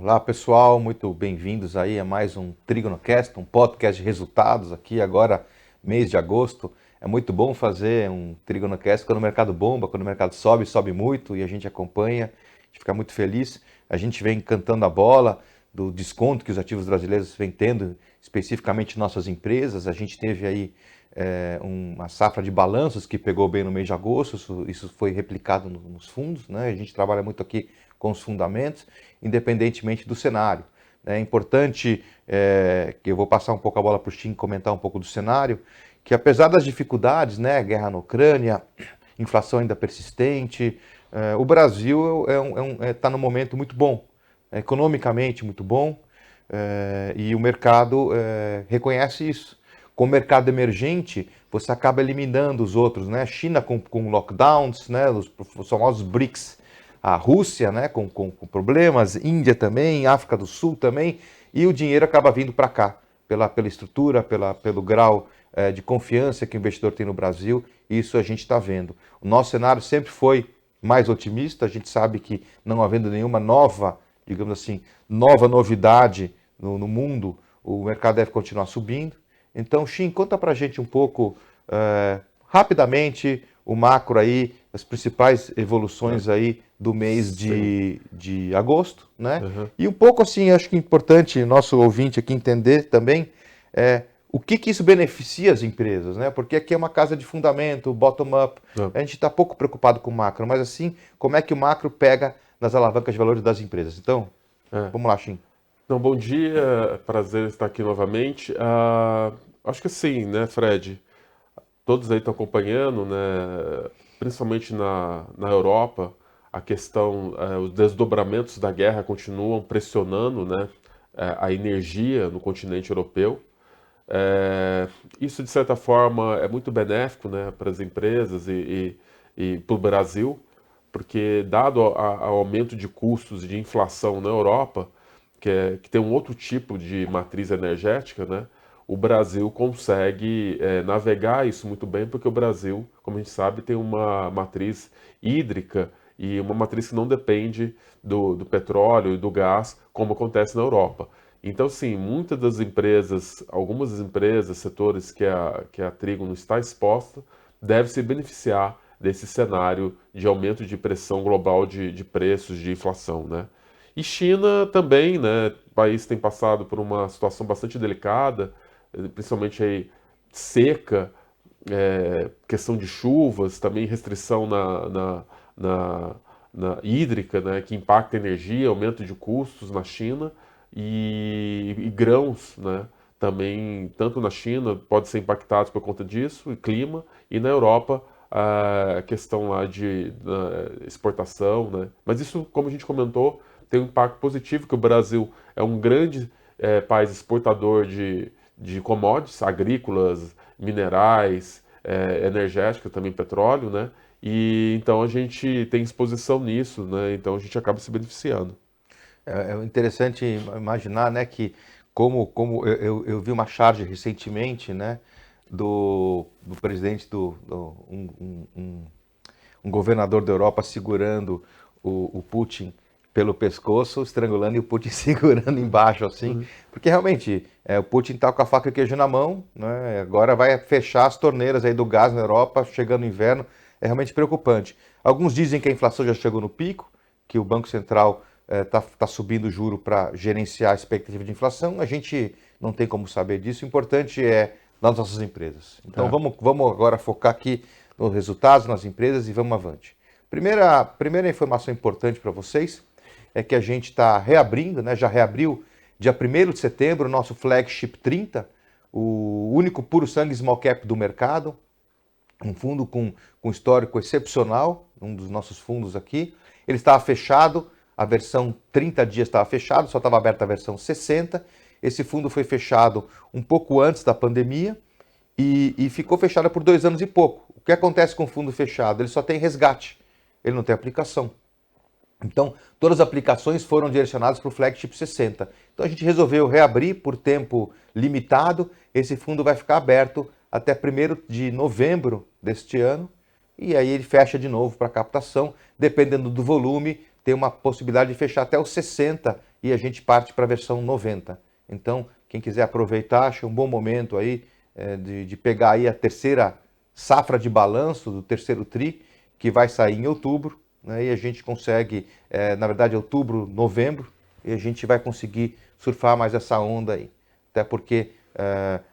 Olá pessoal, muito bem-vindos aí a mais um TrigonoCast, um podcast de resultados aqui agora, mês de agosto. É muito bom fazer um TrigonoCast quando o mercado bomba, quando o mercado sobe, sobe muito e a gente acompanha, a gente fica muito feliz. A gente vem cantando a bola do desconto que os ativos brasileiros vêm tendo, especificamente nossas empresas. A gente teve aí uma safra de balanços que pegou bem no mês de agosto, isso foi replicado nos fundos, né? A gente trabalha muito aqui com os fundamentos, independentemente do cenário. É importante, que eu vou passar um pouco a bola para o Tim comentar um pouco do cenário, que apesar das dificuldades, né, guerra na Ucrânia, inflação ainda persistente, o Brasil está num momento muito bom, economicamente muito bom, e o mercado reconhece isso. Com o mercado emergente, você acaba eliminando os outros, né? China com lockdowns, né? Os famosos BRICS, a Rússia, né? Com problemas, Índia também, África do Sul também, e o dinheiro acaba vindo para cá, pela estrutura, pelo grau de confiança que o investidor tem no Brasil, e isso a gente está vendo. O nosso cenário sempre foi mais otimista, a gente sabe que não havendo nenhuma nova, digamos assim, nova novidade no mundo, o mercado deve continuar subindo. Então, Shin, conta pra gente um pouco, rapidamente, o macro aí, as principais evoluções aí do mês de agosto, né? Uhum. E um pouco assim, acho que é importante nosso ouvinte aqui entender também o que isso beneficia as empresas, né? Porque aqui é uma casa de fundamento, bottom-up, a gente está pouco preocupado com o macro, mas assim, como é que o macro pega nas alavancas de valores das empresas? Então, É. vamos lá, Shin. Então, bom dia, prazer estar aqui novamente. Acho que sim, né, Fred? Todos aí estão acompanhando, né? Principalmente na Europa, a questão, os desdobramentos da guerra continuam pressionando, né, a energia no continente europeu. Isso, de certa forma, é muito benéfico, né, para as empresas e para o Brasil, porque, dado ao aumento de custos e de inflação na Europa, que tem um outro tipo de matriz energética, né, o Brasil consegue navegar isso muito bem, porque o Brasil, como a gente sabe, tem uma matriz hídrica e uma matriz que não depende do petróleo e do gás, como acontece na Europa. Então, sim, muitas das empresas, algumas das empresas, setores que a Trigo não está exposta, devem se beneficiar desse cenário de aumento de pressão global de preços, de inflação, né? E China também, né? O país tem passado por uma situação bastante delicada, principalmente aí seca, questão de chuvas, também restrição na hídrica, né? Que impacta a energia, aumento de custos na China e grãos, né? Também, tanto na China, pode ser impactados por conta disso, e clima, e na Europa, a questão lá de exportação, né? Mas isso, como a gente comentou, tem um impacto positivo, que o Brasil é um grande país exportador de commodities agrícolas, minerais, energéticos, também petróleo, né? E então a gente tem exposição nisso, né? Então a gente acaba se beneficiando. É interessante imaginar, né, que como eu vi uma charge recentemente, né, do presidente um governador da Europa segurando o Putin pelo pescoço, estrangulando e o Putin segurando embaixo assim, Uhum. porque realmente o Putin está com a faca e o queijo na mão, né, agora vai fechar as torneiras aí do gás na Europa, chegando o inverno, é realmente preocupante. Alguns dizem que a inflação já chegou no pico, que o Banco Central tá subindo o juro para gerenciar a expectativa de inflação. A gente não tem como saber disso. O importante é nas nossas empresas. Então É. vamos agora focar aqui nos resultados nas empresas e vamos avante. Primeira informação importante para vocês é que a gente está reabrindo, né? Já reabriu dia 1º de setembro o nosso flagship 30, o único puro sangue small cap do mercado, um fundo com histórico excepcional, um dos nossos fundos aqui. Ele estava fechado, a versão 30 dias estava fechado, só estava aberta a versão 60. Esse fundo foi fechado um pouco antes da pandemia e ficou fechado por 2 anos e pouco. O que acontece com o fundo fechado? Ele só tem resgate, ele não tem aplicação. Então, todas as aplicações foram direcionadas para o Flagship 60. Então, a gente resolveu reabrir por tempo limitado. Esse fundo vai ficar aberto até 1º de novembro deste ano. E aí ele fecha de novo para captação. Dependendo do volume, tem uma possibilidade de fechar até os 60 e a gente parte para a versão 90. Então, quem quiser aproveitar, acha um bom momento aí de pegar aí a terceira safra de balanço do terceiro TRI, que vai sair em outubro, né, e a gente consegue, na verdade, outubro, novembro, e a gente vai conseguir surfar mais essa onda aí. Até porque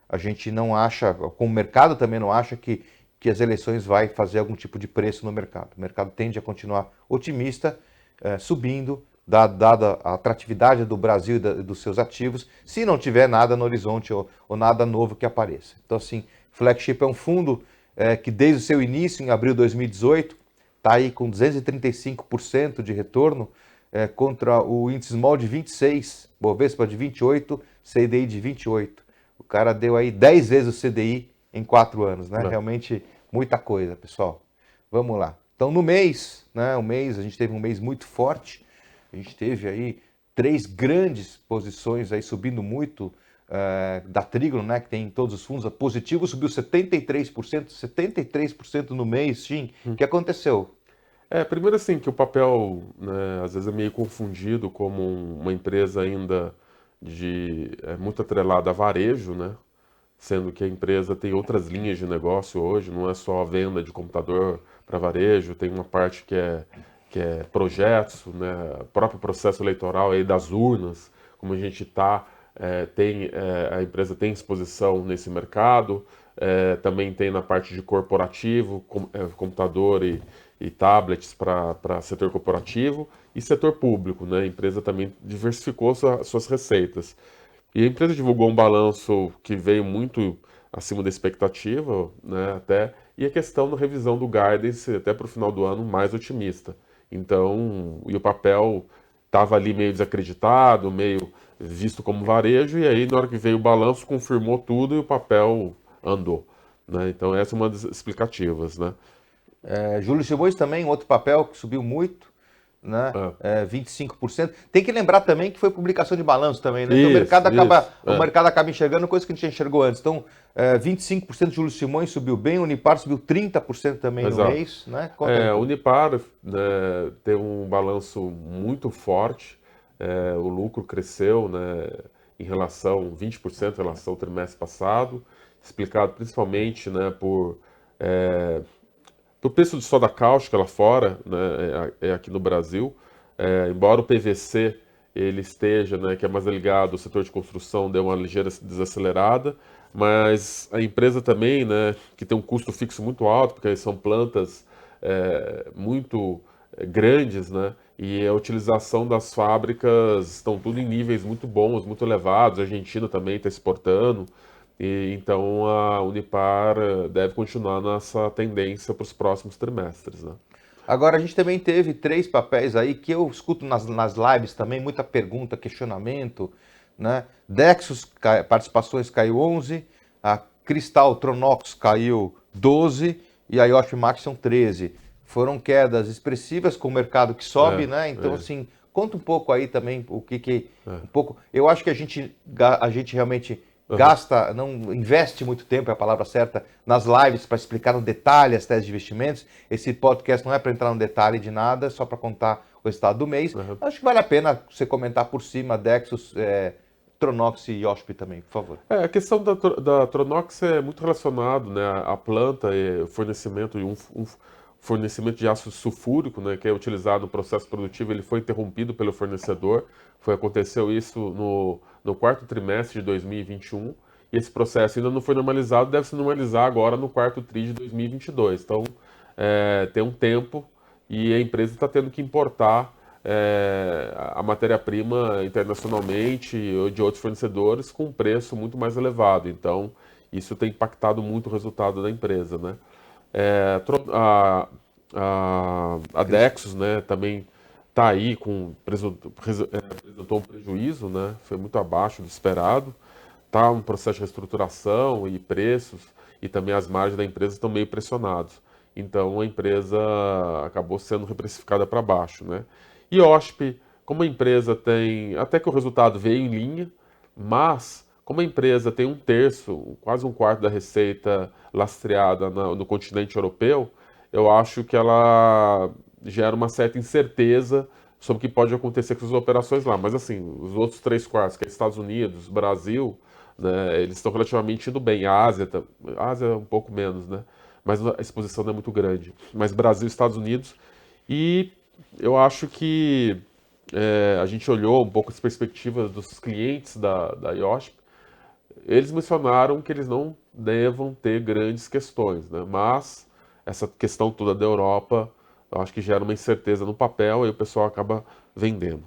a gente não acha, como o mercado também não acha, que as eleições vai fazer algum tipo de preço no mercado. O mercado tende a continuar otimista, subindo, dada a atratividade do Brasil e dos seus ativos, se não tiver nada no horizonte ou nada novo que apareça. Então, assim, Flagship é um fundo que desde o seu início, em abril de 2018, está aí com 235% de retorno, contra o índice small de 26, Bovespa de 28, CDI de 28. O cara deu aí 10 vezes o CDI em 4 anos, né? Realmente muita coisa, pessoal. Vamos lá. Então, no mês, né, a gente teve um mês muito forte. A gente teve aí 3 grandes posições aí subindo muito, da Trígono, né, que tem em todos os fundos. A positivo subiu 73% no mês, Shin. O que aconteceu? Primeiro assim, que o papel, né, às vezes é meio confundido como uma empresa ainda muito atrelada a varejo, né? Sendo que a empresa tem outras linhas de negócio hoje, não é só a venda de computador para varejo, tem uma parte que é projetos, né? O próprio processo eleitoral aí das urnas, como a gente está, a empresa tem exposição nesse mercado, também tem na parte de corporativo, computador e tablets para setor corporativo e setor público, né? A empresa também diversificou suas receitas. E a empresa divulgou um balanço que veio muito acima da expectativa, né, até, e a questão da revisão do guidance até para o final do ano mais otimista. Então, e o papel estava ali meio desacreditado, meio visto como varejo, e aí na hora que veio o balanço confirmou tudo e o papel andou, né? Então essa é uma das explicativas, né? Júlio Simões também, um outro papel que subiu muito, né? Ah, 25%. Tem que lembrar também que foi publicação de balanço também, né? Então o mercado acaba enxergando coisa que a gente enxergou antes. Então, 25% de Júlio Simões subiu bem, o Unipar subiu 30% também no exato. mês, né? Conta aí A tudo. Unipar, né, teve um balanço muito forte, o lucro cresceu, né, em relação, 20% em relação ao trimestre passado, explicado principalmente, né, por preço de soda cáustica lá fora, né, aqui no Brasil. Embora o PVC ele esteja, né, que é mais ligado ao setor de construção, deu uma ligeira desacelerada, mas a empresa também, né, que tem um custo fixo muito alto, porque são plantas muito grandes, né, e a utilização das fábricas estão tudo em níveis muito bons, muito elevados. A Argentina também está exportando. E, então a Unipar deve continuar nessa tendência para os próximos trimestres, né? Agora, a gente também teve 3 papéis aí que eu escuto nas lives também, muita pergunta, questionamento, né? Dexus, participações caiu 11, a Cristal Tronox caiu 12 e a Yoshi Max são 13. Foram quedas expressivas com o mercado que sobe, né? Então, assim, conta um pouco aí também o que um pouco. Eu acho que a gente realmente gasta, não investe muito tempo, é a palavra certa, nas lives para explicar no detalhe as teses de investimentos. Esse podcast não é para entrar no detalhe de nada, é só para contar o resultado do mês. Acho que vale a pena você comentar por cima Dexus, Tronox e Yoshpi também, por favor. A questão da Tronox é muito relacionado, né, à planta e fornecimento de um fornecimento de ácido sulfúrico, né, que é utilizado no processo produtivo. Ele foi interrompido pelo fornecedor. Aconteceu isso no quarto trimestre de 2021, e esse processo ainda não foi normalizado, deve se normalizar agora no quarto tri de 2022. Então, tem um tempo e a empresa está tendo que importar a matéria-prima internacionalmente ou de outros fornecedores com um preço muito mais elevado. Então, isso tem impactado muito o resultado da empresa, né? A Dexus, né, também está aí apresentou um prejuízo, né? Foi muito abaixo do esperado. Está um processo de reestruturação e preços, e também as margens da empresa estão meio pressionados. Então a empresa acabou sendo reprecificada para baixo, né? E OSP, como a empresa tem, até que o resultado veio em linha, mas como a empresa tem um terço, quase um quarto da receita lastreada no continente europeu, eu acho que ela gera uma certa incerteza sobre o que pode acontecer com as operações lá. Mas assim, os outros 3/4, que é Estados Unidos, Brasil, né, eles estão relativamente indo bem. A Ásia, a Ásia é um pouco menos, né? Mas a exposição não é muito grande. Mas Brasil e Estados Unidos. E eu acho que a gente olhou um pouco as perspectivas dos clientes da IOSP. Eles mencionaram que eles não devam ter grandes questões, né? Mas essa questão toda da Europa, eu acho que gera uma incerteza no papel e o pessoal acaba vendendo.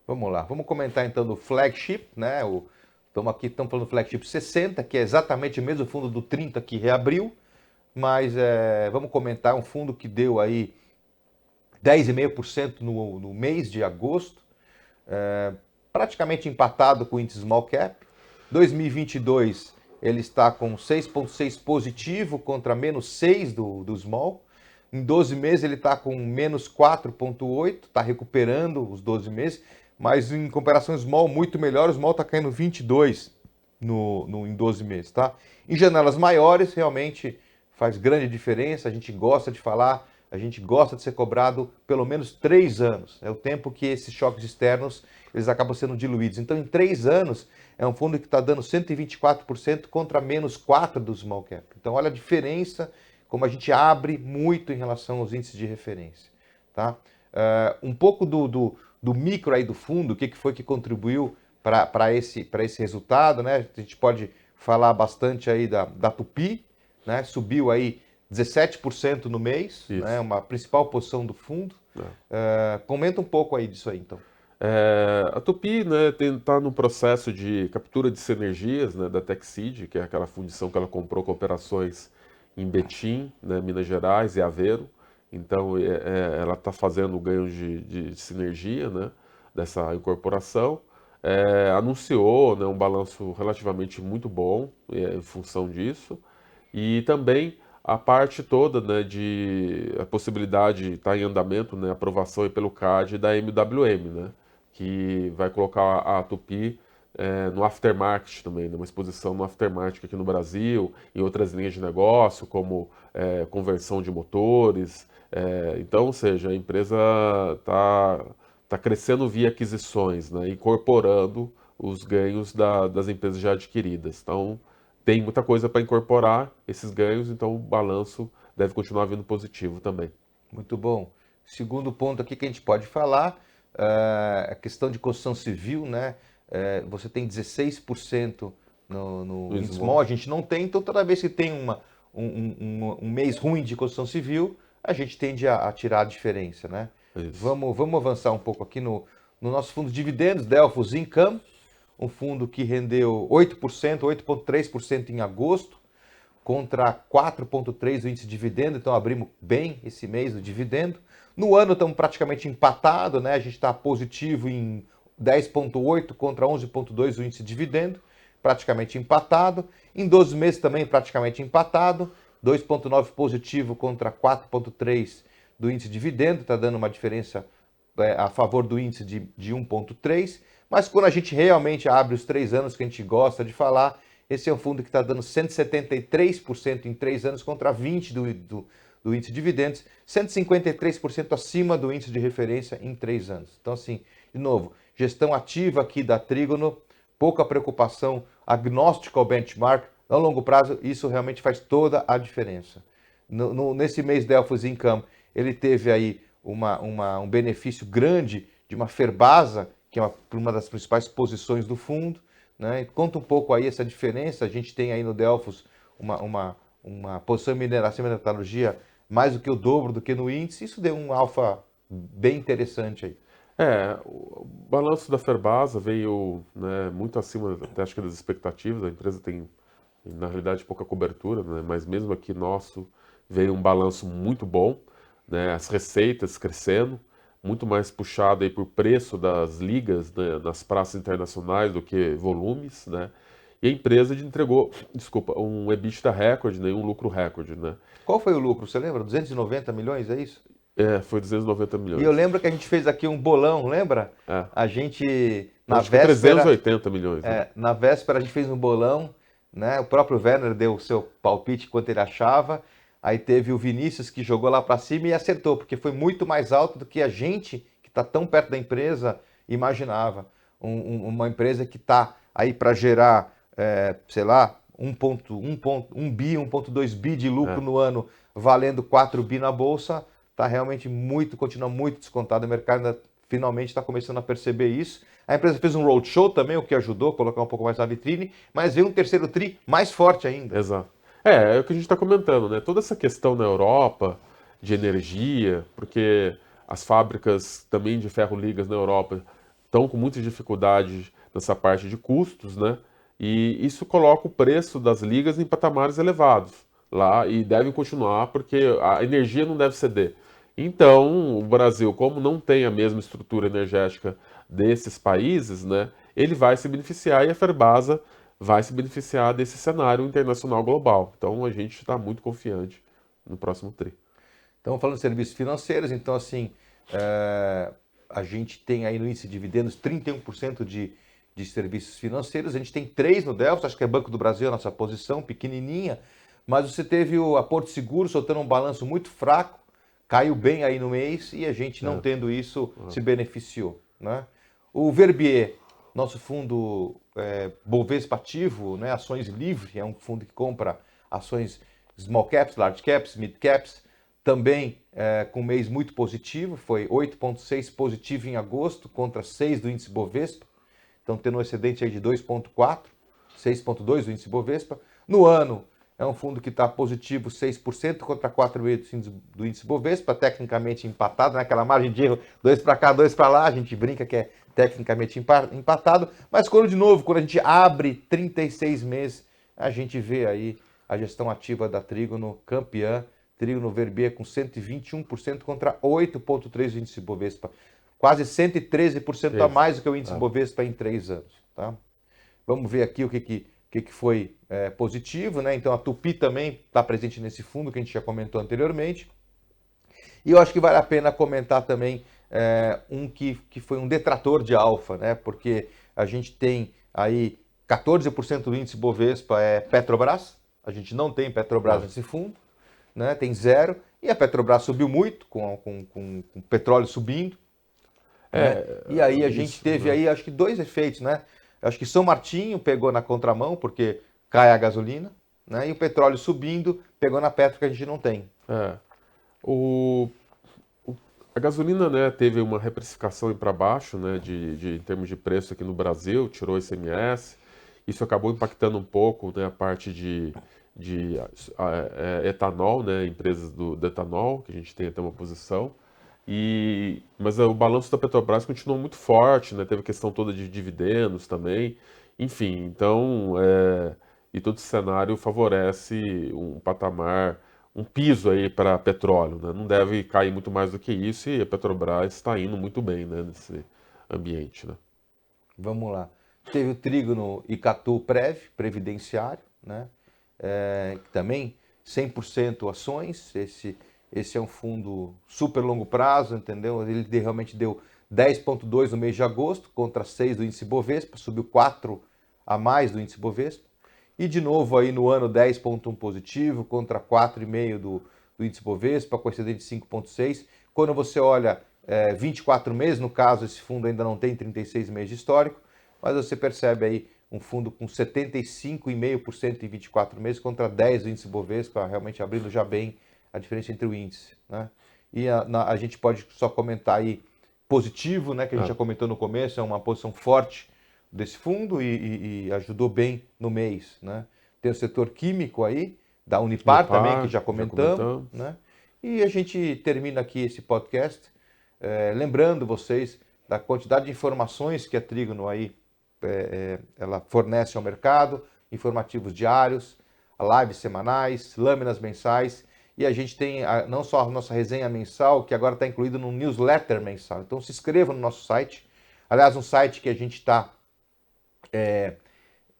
Vamos lá, vamos comentar então do flagship, né? Estamos falando do flagship 60, que é exatamente o mesmo fundo do 30 que reabriu, mas vamos comentar um fundo que deu aí 10,5% no mês de agosto, praticamente empatado com o índice Small Cap. 2022 ele está com 6,6 positivo contra menos 6 do Small. Em 12 meses ele está com menos 4,8, está recuperando os 12 meses, mas em comparação ao Small, muito melhor. O Small está caindo 22 em 12 meses, tá? Em janelas maiores, realmente faz grande diferença. A gente gosta de falar, a gente gosta de ser cobrado pelo menos 3 anos. É o tempo que esses choques externos eles acabam sendo diluídos. Então, em 3 anos, é um fundo que está dando 124% contra menos 4% do Small Cap. Então, olha a diferença, como a gente abre muito em relação aos índices de referência. Tá? Um pouco do micro aí do fundo, o que foi que contribuiu para esse resultado, né? A gente pode falar bastante aí da Tupi, né? Subiu aí 17% no mês, né? Uma principal posição do fundo. Comenta um pouco aí disso aí, então. A Tupi, né, está no processo de captura de sinergias, né, da Texid, que é aquela fundição que ela comprou com operações em Betim, né, Minas Gerais e Aveiro. Então, ela está fazendo ganho de sinergia, né, dessa incorporação. Anunciou, né, um balanço relativamente muito bom em função disso. E também a parte toda, né, de a possibilidade está em andamento, né, aprovação aí pelo CAD da MWM, né, que vai colocar a Tupi no aftermarket também, numa exposição no aftermarket aqui no Brasil, em outras linhas de negócio, como conversão de motores. Então, ou seja, a empresa tá crescendo via aquisições, né, incorporando os ganhos das empresas já adquiridas. Então, tem muita coisa para incorporar esses ganhos, então o balanço deve continuar vindo positivo também. Muito bom. Segundo ponto aqui que a gente pode falar, a questão de construção civil, né? Você tem 16% no Small, a gente não tem, então toda vez que tem um mês ruim de construção civil, a gente tende a tirar a diferença, né? Vamos avançar um pouco aqui no nosso fundo de dividendos, Delphos Income, um fundo que rendeu 8%, 8,3% em agosto, contra 4,3% do índice de dividendo, então abrimos bem esse mês do dividendo. No ano estamos praticamente empatados, né? A gente está positivo em 10,8% contra 11,2% do índice de dividendo, praticamente empatado. Em 12 meses também praticamente empatado, 2,9% positivo contra 4,3% do índice de dividendo, está dando uma diferença a favor do índice de 1,3%. Mas quando a gente realmente abre os 3 anos que a gente gosta de falar, esse é um fundo que está dando 173% em 3 anos contra 20% do índice de dividendos, 153% acima do índice de referência em 3 anos. Então, assim, de novo, gestão ativa aqui da Trígono, pouca preocupação, agnóstico ao benchmark, a longo prazo, isso realmente faz toda a diferença. Nesse mês Delphos Income, ele teve aí um benefício grande de uma Ferbasa, que é uma das principais posições do fundo, né? Conta um pouco aí essa diferença. A gente tem aí no Delphos uma posição em mineração e metalurgia mais do que o dobro do que no índice. Isso deu um alfa bem interessante aí. O balanço da Ferbasa veio, né, muito acima até acho que das expectativas. A empresa tem, na realidade, pouca cobertura, né, mas mesmo aqui nosso veio um balanço muito bom, né, as receitas crescendo, muito mais puxado aí por preço das ligas, né, nas praças internacionais do que volumes, né? E a empresa entregou, desculpa, um EBITDA recorde, né, e um lucro recorde, né? Qual foi o lucro? Você lembra? 290 milhões, é isso? Foi 290 milhões. E eu lembro que a gente fez aqui um bolão, lembra? A gente, na acho que véspera... 380 milhões. Né? Na véspera a gente fez um bolão, né? O próprio Werner deu o seu palpite quanto ele achava. Aí teve o Vinícius que jogou lá para cima e acertou, porque foi muito mais alto do que a gente que está tão perto da empresa, imaginava. Uma empresa que está aí para gerar, sei lá, 1,1 bi, 1,2 bi de lucro no ano, valendo 4 bi na bolsa, está realmente continua muito descontado. O mercado ainda finalmente está começando a perceber isso. A empresa fez um roadshow também, o que ajudou a colocar um pouco mais na vitrine, mas veio um terceiro tri mais forte ainda. Exato. É o que a gente está comentando, né? Toda essa questão na Europa de energia, porque as fábricas também de ferro-ligas na Europa estão com muita dificuldade nessa parte de custos, né? E isso coloca o preço das ligas em patamares elevados lá e devem continuar porque a energia não deve ceder. Então, o Brasil, como não tem a mesma estrutura energética desses países, né? Ele vai se beneficiar e a Ferbasa vai se beneficiar desse cenário internacional global. Então a gente está muito confiante no próximo TRI. Então, falando de serviços financeiros, então assim, a gente tem aí no índice de dividendos 31% de serviços financeiros, a gente tem 3 no Delphi, acho que é Banco do Brasil a nossa posição, pequenininha, mas você teve a Porto Seguro soltando um balanço muito fraco, caiu bem aí no mês e a gente não tendo isso se beneficiou, né? O Verbier, nosso fundo Bovespa ativo, né, ações livre, é um fundo que compra ações small caps, large caps, mid caps, também com um mês muito positivo, foi 8,6 positivo em agosto contra 6 do índice Bovespa, então tendo um excedente aí de 2,4, 6,2 do índice Bovespa. No ano, é um fundo que está positivo 6% contra 4,5% do índice Bovespa, tecnicamente empatado, naquela margem de erro, 2 para cá, 2 para lá, a gente brinca que é tecnicamente empatado, mas quando, de novo, quando a gente abre 36 meses, a gente vê aí a gestão ativa da Trígono campeã, Trígono Verbier com 121% contra 8,3% do índice Bovespa, quase 113% a mais do que o índice Bovespa em 3 anos. Tá? Vamos ver aqui o que foi positivo, né? Então a Tupi também está presente nesse fundo que a gente já comentou anteriormente. E eu acho que vale a pena comentar também um que foi um detrator de alfa, né? Porque a gente tem aí 14% do índice Bovespa é Petrobras, a gente não tem Petrobras nesse fundo, né? Tem 0, e a Petrobras subiu muito com o petróleo subindo. Né? E aí a gente teve aí, acho que 2 efeitos, né? Acho que São Martinho pegou na contramão, porque cai a gasolina, né? E o petróleo subindo, pegou na Petro que a gente não tem. O, a gasolina, né, teve uma reprecificação para baixo, né, em termos de preço aqui no Brasil, tirou o ICMS. Isso acabou impactando um pouco, né, a parte de etanol, né, empresas do etanol, que a gente tem até uma posição. Mas o balanço da Petrobras continuou muito forte, né? Teve a questão toda de dividendos também. Enfim, então, e todo esse cenário favorece um patamar, um piso aí para petróleo, né? Não deve cair muito mais do que isso e a Petrobras está indo muito bem, né, nesse ambiente, né? Vamos lá. Teve o Trígono Icatu Prev, previdenciário, né? Que também 100% ações. Esse é um fundo super longo prazo, entendeu? Ele realmente deu 10,2 no mês de agosto contra 6 do índice Bovespa, subiu 4 a mais do índice Bovespa. E de novo aí no ano 10,1 positivo contra 4,5 do índice Bovespa, com excedente de 5,6. Quando você olha 24 meses, no caso esse fundo ainda não tem 36 meses de histórico, mas você percebe aí um fundo com 75,5% em 24 meses contra 10 do índice Bovespa, realmente abrindo já bem a diferença entre o índice, né? E a gente pode só comentar aí positivo, né, que a gente já comentou no começo, é uma posição forte desse fundo e ajudou bem no mês, né? Tem o setor químico aí, da Unipar também, que já comentamos, né? E a gente termina aqui esse podcast lembrando vocês da quantidade de informações que a Trígono aí ela fornece ao mercado, informativos diários, lives semanais, lâminas mensais, e a gente tem não só a nossa resenha mensal, que agora está incluído no newsletter mensal. Então se inscreva no nosso site. Aliás, um site que a gente está,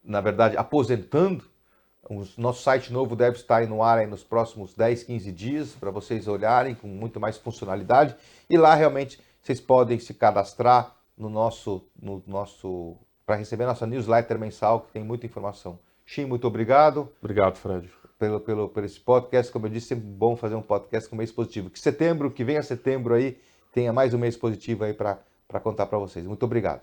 na verdade, aposentando. O nosso site novo deve estar aí no ar aí nos próximos 10, 15 dias, para vocês olharem com muito mais funcionalidade. E lá realmente vocês podem se cadastrar no nosso para receber nossa newsletter mensal, que tem muita informação. Shin, muito obrigado. Obrigado, Fred. Por esse podcast. Como eu disse, sempre bom fazer um podcast com mês positivo. Que venha setembro aí, tenha mais um mês positivo aí para contar para vocês. Muito obrigado.